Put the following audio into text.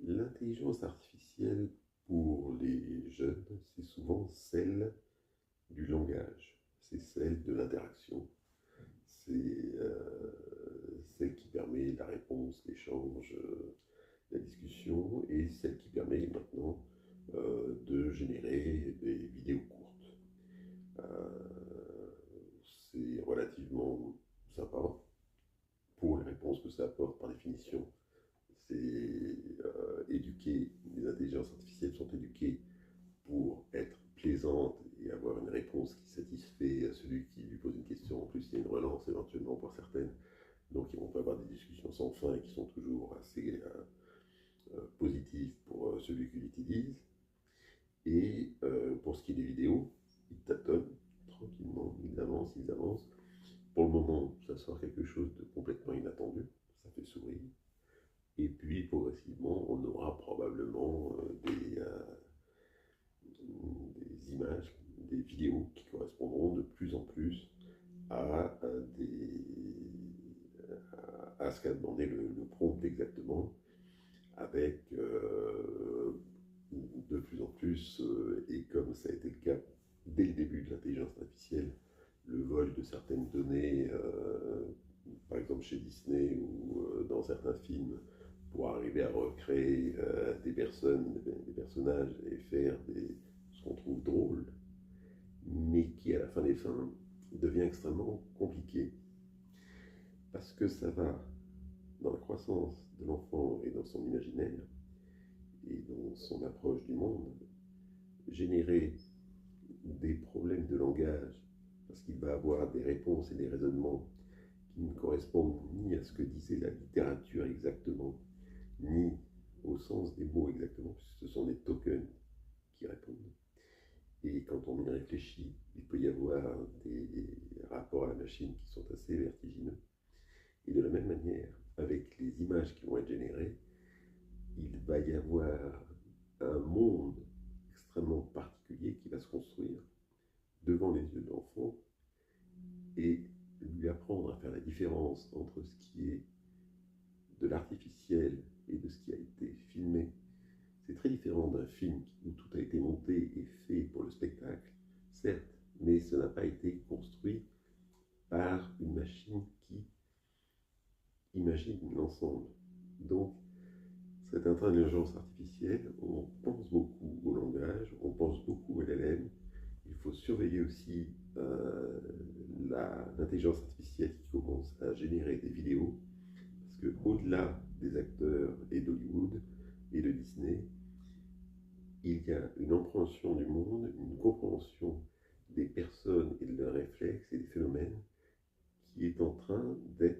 L'intelligence artificielle pour les jeunes, c'est souvent celle du langage, c'est celle de l'interaction, c'est celle qui permet la réponse, l'échange, la discussion, et celle qui permet maintenant de générer des vidéos courtes. C'est relativement sympa pour les réponses que ça apporte par définition. C'est éduqué, les intelligences artificielles sont éduquées pour être plaisantes et avoir une réponse qui satisfait celui qui lui pose une question. En plus, il y a une relance éventuellement pour certaines. Donc, on peut avoir des discussions sans fin et qui sont toujours assez positives pour celui qui l'utilise. Et pour ce qui est des vidéos, ils tâtonnent tranquillement, ils avancent, ils avancent. Pour le moment, ça sort quelque chose de complètement inattendu, ça fait sourire. Et puis, progressivement, on aura probablement des images, des vidéos qui correspondront de plus en plus à, à ce qu'a demandé le prompt exactement, avec de plus en plus, et comme ça a été le cas dès le début de l'intelligence artificielle, le vol de certaines données, par exemple chez Disney ou dans certains films, pour arriver à recréer des personnes, des personnages et faire ce qu'on trouve drôle, mais qui à la fin des fins devient extrêmement compliqué. Parce que ça va dans la croissance de l'enfant et dans son imaginaire et dans son approche du monde, générer des problèmes de langage, parce qu'il va avoir des réponses et des raisonnements qui ne correspondent ni à ce que disait la littérature exactement, ni au sens des mots exactement, puisque ce sont des tokens qui répondent. Et quand on y réfléchit, il peut y avoir des rapports à la machine qui sont assez vertigineux. Et de la même manière, avec les images qui vont être générées, il va y avoir un monde extrêmement particulier qui va se construire devant les yeux de l'enfant et lui apprendre à faire la différence entre ce qui est de l'artificiel et de ce qui a été filmé. C'est très différent d'un film où tout a été monté et fait pour le spectacle, certes, mais ce n'a pas été construit par une machine qui imagine l'ensemble. Donc, cette intelligence artificielle, on pense beaucoup au langage, on pense beaucoup à l'LM. Il faut surveiller aussi l'intelligence artificielle qui commence à générer des vidéos, parce qu'au-delà des acteurs et d'Hollywood et de Disney, il y a une compréhension du monde, une compréhension des personnes et de leurs réflexes et des phénomènes qui est en train d'être